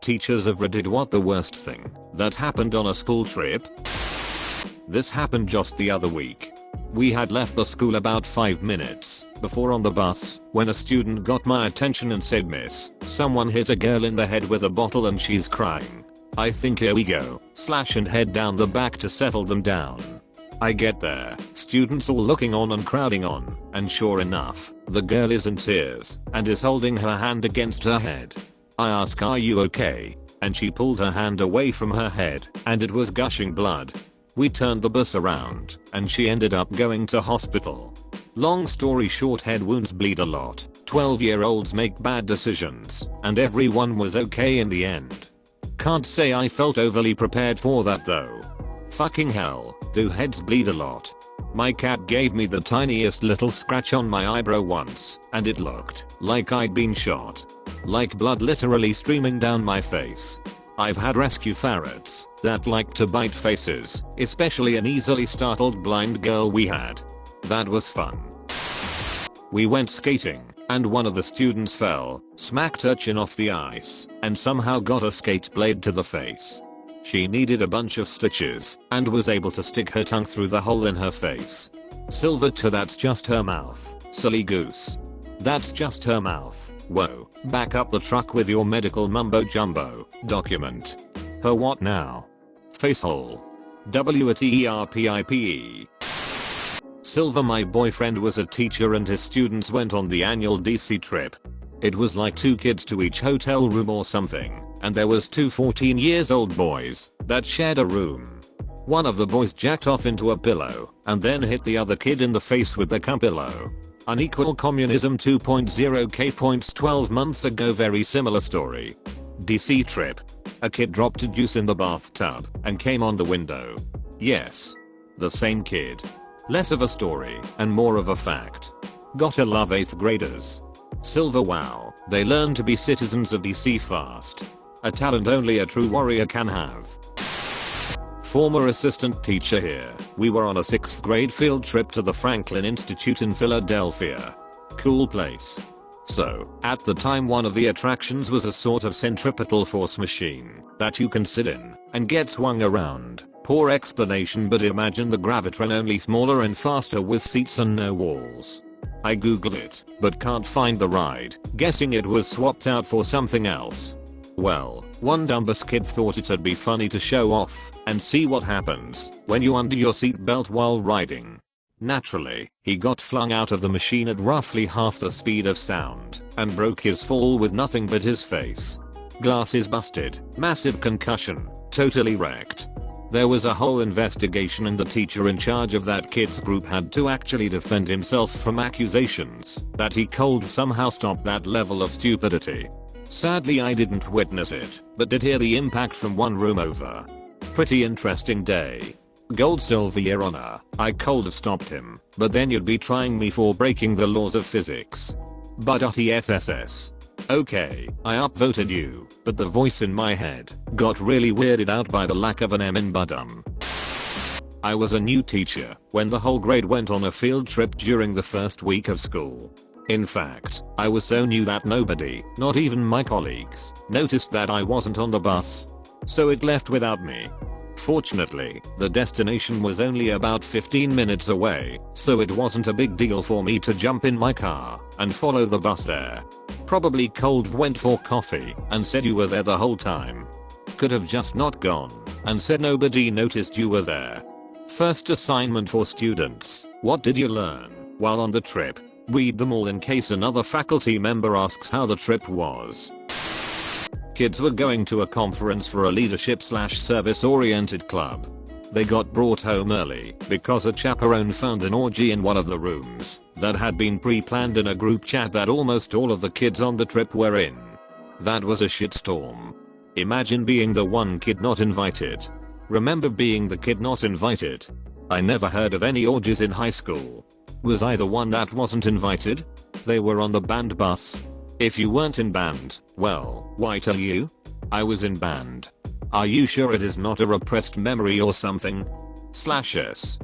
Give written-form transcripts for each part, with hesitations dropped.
teachers of Reddit, what the worst thing that happened on a school trip? This happened just the other week. We had left the school about 5 minutes before on the bus when a student got my attention and said, "Miss, someone hit a girl in the head with a bottle and she's crying." I think here we go, slash, and head down the back to settle them down. I get there, students all looking on and crowding on, and sure enough, the girl is in tears and is holding her hand against her head. I ask, "Are you okay?" And she pulled her hand away from her head and it was gushing blood. We turned the bus around and she ended up going to hospital. Long story short, head wounds bleed a lot, 12-year-olds make bad decisions, and everyone was okay in the end. Can't say I felt overly prepared for that though. Fucking hell, do heads bleed a lot? My cat gave me the tiniest little scratch on my eyebrow once, and it looked like I'd been shot. Like blood literally streaming down my face. I've had rescue ferrets that like to bite faces, especially an easily startled blind girl we had. That was fun. We went skating, and one of the students fell, smacked her chin off the ice, and somehow got a skate blade to the face. She needed a bunch of stitches, and was able to stick her tongue through the hole in her face. Silver to that's just her mouth, silly goose. That's just her mouth. Whoa, back up the truck with your medical mumbo jumbo. Document. Her what now? Face hole. WTERPIPE. Silver, my boyfriend was a teacher and his students went on the annual DC trip. It was like 2 kids to each hotel room or something, and there was 2 14-years-old boys that shared a room. One of the boys jacked off into a pillow and then hit the other kid in the face with the pillow. Unequal communism 2.0 K points 12 months ago, very similar story. DC trip. A kid dropped a juice in the bathtub and came on the window. Yes. The same kid. Less of a story and more of a fact. Gotta love 8th graders. Silver, wow, they learn to be citizens of DC fast. A talent only a true warrior can have. Former assistant teacher here. We were on a 6th grade field trip to the Franklin Institute in Philadelphia. Cool place. So, at the time one of the attractions was a sort of centripetal force machine that you can sit in and get swung around. Poor explanation, but imagine the gravitron only smaller and faster with seats and no walls. I googled it, but can't find the ride, guessing it was swapped out for something else. Well, one dumbass kid thought it'd be funny to show off and see what happens when you undo your seatbelt while riding. Naturally, he got flung out of the machine at roughly half the speed of sound and broke his fall with nothing but his face. Glasses busted, massive concussion, totally wrecked. There was a whole investigation and the teacher in charge of that kid's group had to actually defend himself from accusations that he could somehow stop that level of stupidity. Sadly I didn't witness it, but did hear the impact from one room over. Pretty interesting day. Gold silver your honor, I could have stopped him, but then you'd be trying me for breaking the laws of physics. But TSSS. Okay, I upvoted you, but the voice in my head got really weirded out by the lack of an M in Budum. I was a new teacher when the whole grade went on a field trip during the first week of school. In fact, I was so new that nobody, not even my colleagues, noticed that I wasn't on the bus. So it left without me. Fortunately, the destination was only about 15 minutes away, so it wasn't a big deal for me to jump in my car and follow the bus there. Probably cold went for coffee and said you were there the whole time. Could have just not gone and said nobody noticed you were there. First assignment for students. What did you learn while on the trip? Read them all in case another faculty member asks how the trip was. Kids were going to a conference for a leadership/service oriented club. They got brought home early because a chaperone found an orgy in one of the rooms that had been pre-planned in a group chat that almost all of the kids on the trip were in. That was a shitstorm. Imagine being the one kid not invited. Remember being the kid not invited? I never heard of any orgies in high school. Was I the one that wasn't invited? They were on the band bus. If you weren't in band, well, white are you? I was in band. Are you sure it is not a repressed memory or something? /s.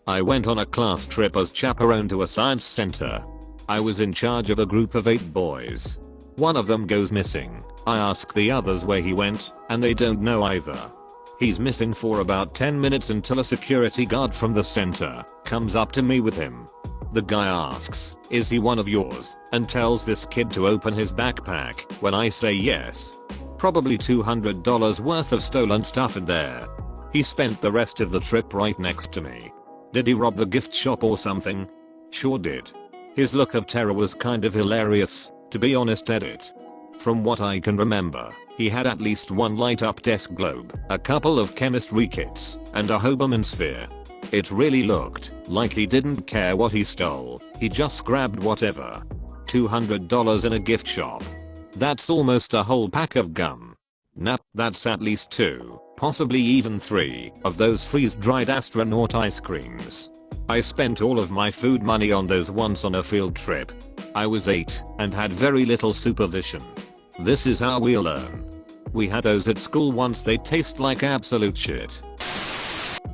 I went on a class trip as chaperone to a science center. I was in charge of a group of 8 boys. One of them goes missing. I ask the others where he went, and they don't know either. He's missing for about 10 minutes until a security guard from the center comes up to me with him. The guy asks, "Is he one of yours?" and tells this kid to open his backpack. When I say yes. Probably $200 worth of stolen stuff in there. He spent the rest of the trip right next to me. Did he rob the gift shop or something? Sure did. His look of terror was kind of hilarious, to be honest. Edit. From what I can remember, he had at least one light up desk globe, a couple of chemistry kits, and a Hoberman sphere. It really looked like he didn't care what he stole, he just grabbed whatever. $200 in a gift shop. That's almost a whole pack of gum. Nah, that's at least 2, possibly even 3, of those freeze-dried astronaut ice creams. I spent all of my food money on those once on a field trip. I was 8 and had very little supervision. This is how we learn. We had those at school once, they taste like absolute shit.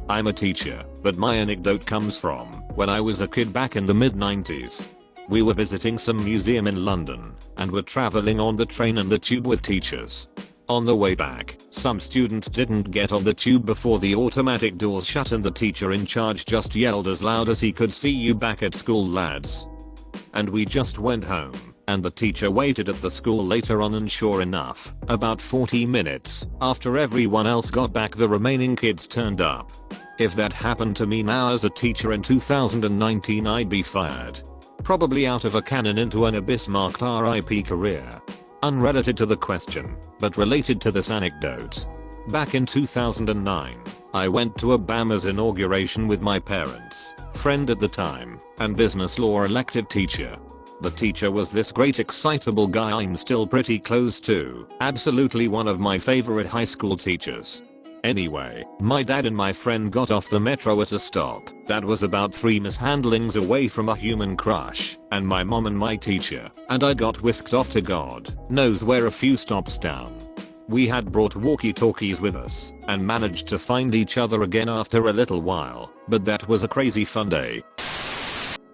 I'm a teacher, but my anecdote comes from when I was a kid back in the mid-90s. We were visiting some museum in London and were traveling on the train and the tube with teachers. On the way back, some students didn't get on the tube before the automatic doors shut and the teacher in charge just yelled as loud as he could, "See you back at school, lads." And we just went home, and the teacher waited at the school later on, and sure enough, about 40 minutes after everyone else got back, the remaining kids turned up. If that happened to me now as a teacher in 2019, I'd be fired. Probably out of a cannon into an abyss, marked RIP career. Unrelated to the question, but related to this anecdote. Back in 2009, I went to Obama's inauguration with my parents, friend at the time, and business law elective teacher. The teacher was this great excitable guy I'm still pretty close to, absolutely one of my favorite high school teachers. Anyway, my dad and my friend got off the metro at a stop that was about 3 mishandlings away from a human crush, and my mom and my teacher and I got whisked off to God knows where a few stops down. We had brought walkie-talkies with us and managed to find each other again after a little while, but that was a crazy fun day.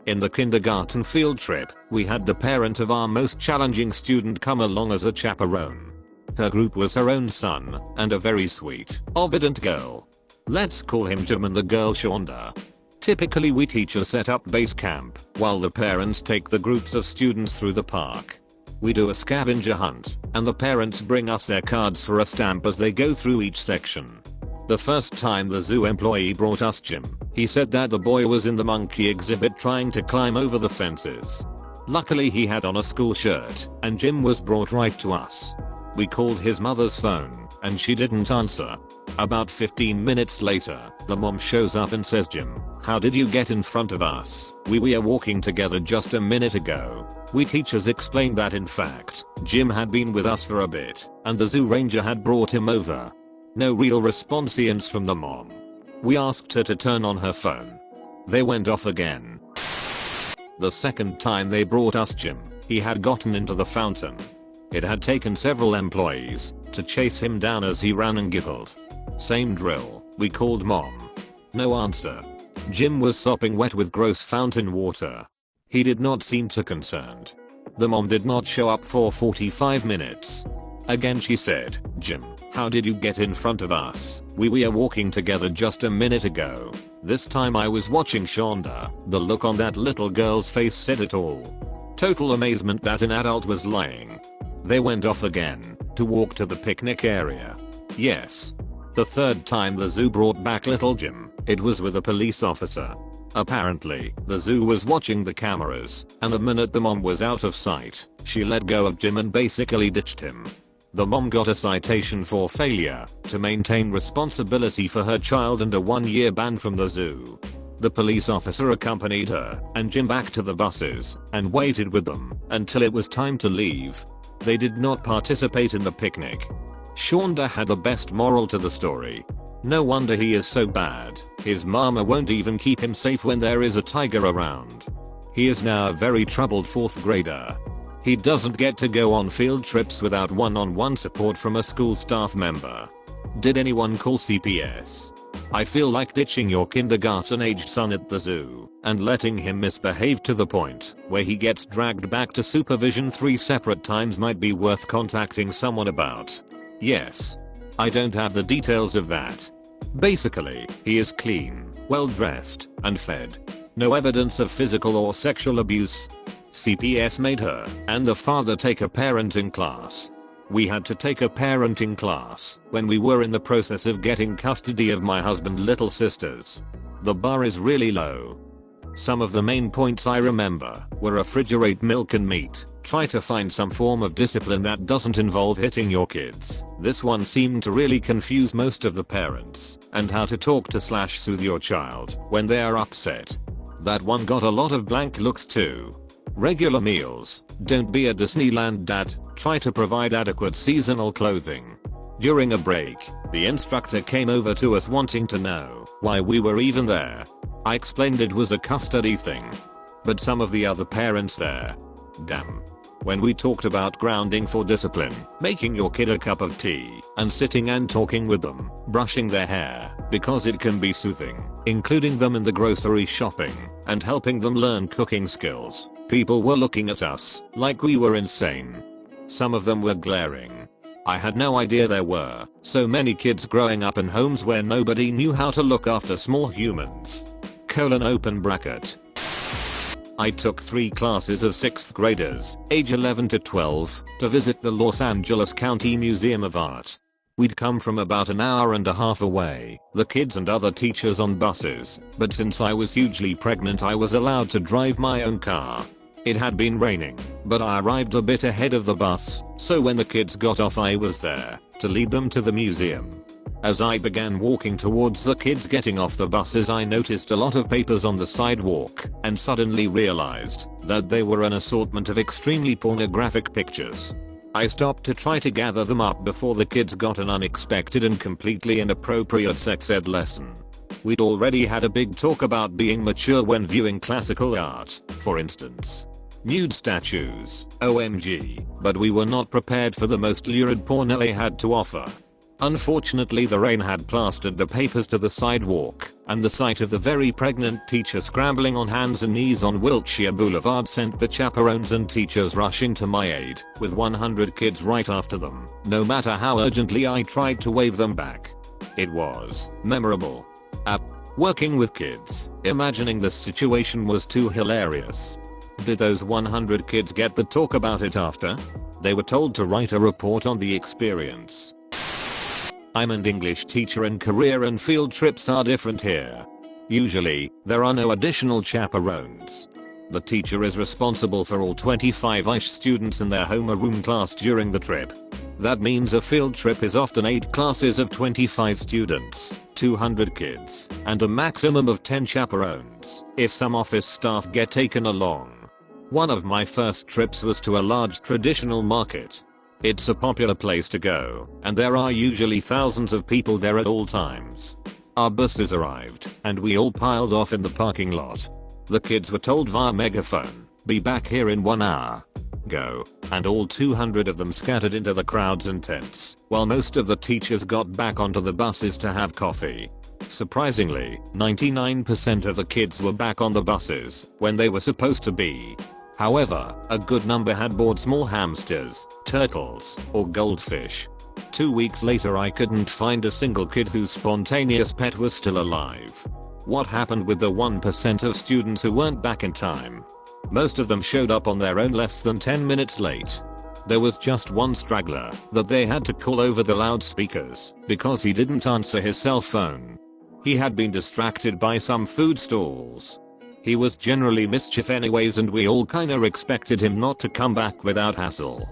In the kindergarten field trip, we had the parent of our most challenging student come along as a chaperone. Her group was her own son and a very sweet, obedient girl. Let's call him Jim and the girl Shonda. Typically we teachers set up base camp while the parents take the groups of students through the park. We do a scavenger hunt and the parents bring us their cards for a stamp as they go through each section. The first time the zoo employee brought us Jim, he said that the boy was in the monkey exhibit trying to climb over the fences. Luckily he had on a school shirt and Jim was brought right to us. We called his mother's phone and she didn't answer. About 15 minutes later, the mom shows up and says, "Jim, how did you get in front of us? We were walking together just a minute ago." We teachers explained that in fact, Jim had been with us for a bit and the zoo ranger had brought him over. No real response from the mom. We asked her to turn on her phone. They went off again. The second time they brought us Jim, he had gotten into the fountain. It had taken several employees to chase him down as he ran and giggled. Same drill, we called mom. No answer. Jim was sopping wet with gross fountain water. He did not seem too concerned. The mom did not show up for 45 minutes. Again she said, "Jim, how did you get in front of us? We were walking together just a minute ago." This time I was watching Shonda. The look on that little girl's face said it all. Total amazement that an adult was lying. They went off again to walk to the picnic area. Yes. The third time the zoo brought back little Jim, it was with a police officer. Apparently, the zoo was watching the cameras, and the minute the mom was out of sight, she let go of Jim and basically ditched him. The mom got a citation for failure to maintain responsibility for her child and a 1-year ban from the zoo. The police officer accompanied her and Jim back to the buses and waited with them until it was time to leave. They did not participate in the picnic. Shonda had the best moral to the story. No wonder he is so bad. His mama won't even keep him safe when there is a tiger around. He is now a very troubled 4th grader. He doesn't get to go on field trips without one-on-one support from a school staff member. Did anyone call CPS? I feel like ditching your kindergarten-aged son at the zoo and letting him misbehave to the point where he gets dragged back to supervision 3 separate times might be worth contacting someone about. Yes. I don't have the details of that. Basically, he is clean, well dressed, and fed. No evidence of physical or sexual abuse. CPS made her and the father take a parenting class. We had to take a parenting class when we were in the process of getting custody of my husband's little sisters. The bar is really low. Some of the main points I remember were refrigerate milk and meat. Try to find some form of discipline that doesn't involve hitting your kids. This one seemed to really confuse most of the parents, and how to talk to / soothe your child when they are upset. That one got a lot of blank looks too. Regular meals. Don't be a Disneyland dad. Try to provide adequate seasonal clothing. During a break, the instructor came over to us wanting to know why we were even there. I explained it was a custody thing. But some of the other parents there. Damn. When we talked about grounding for discipline, making your kid a cup of tea, and sitting and talking with them, brushing their hair, because it can be soothing, including them in the grocery shopping, and helping them learn cooking skills, people were looking at us like we were insane. Some of them were glaring. I had no idea there were so many kids growing up in homes where nobody knew how to look after small humans. Open bracket. I took 3 classes of 6th graders, age 11 to 12, to visit the Los Angeles County Museum of Art. We'd come from about an hour and a half away, the kids and other teachers on buses, but since I was hugely pregnant I was allowed to drive my own car. It had been raining, but I arrived a bit ahead of the bus, so when the kids got off I was there to lead them to the museum. As I began walking towards the kids getting off the buses I noticed a lot of papers on the sidewalk and suddenly realized that they were an assortment of extremely pornographic pictures. I stopped to try to gather them up before the kids got an unexpected and completely inappropriate sex ed lesson. We'd already had a big talk about being mature when viewing classical art, for instance. Nude statues, OMG, but we were not prepared for the most lurid porn LA had to offer. Unfortunately the rain had plastered the papers to the sidewalk, and the sight of the very pregnant teacher scrambling on hands and knees on Wilshire Boulevard sent the chaperones and teachers rushing to my aid, with 100 kids right after them, no matter how urgently I tried to wave them back. It was memorable. Working with kids, imagining this situation was too hilarious. Did those 100 kids get the talk about it after? They were told to write a report on the experience. I'm an English teacher and career and field trips are different here. Usually, there are no additional chaperones. The teacher is responsible for all 25-ish students in their homeroom class during the trip. That means a field trip is often 8 classes of 25 students, 200 kids, and a maximum of 10 chaperones, if some office staff get taken along. One of my first trips was to a large traditional market. It's a popular place to go, and there are usually thousands of people there at all times. Our buses arrived, and we all piled off in the parking lot. The kids were told via megaphone, "Be back here in 1 hour." Go, and all 200 of them scattered into the crowds and tents, while most of the teachers got back onto the buses to have coffee. Surprisingly, 99% of the kids were back on the buses when they were supposed to be. However, a good number had board small hamsters, turtles, or goldfish. 2 weeks later I couldn't find a single kid whose spontaneous pet was still alive. What happened with the 1% of students who weren't back in time? Most of them showed up on their own less than 10 minutes late. There was just one straggler that they had to call over the loudspeakers because he didn't answer his cell phone. He had been distracted by some food stalls. He was generally mischief anyways and we all kinda expected him not to come back without hassle.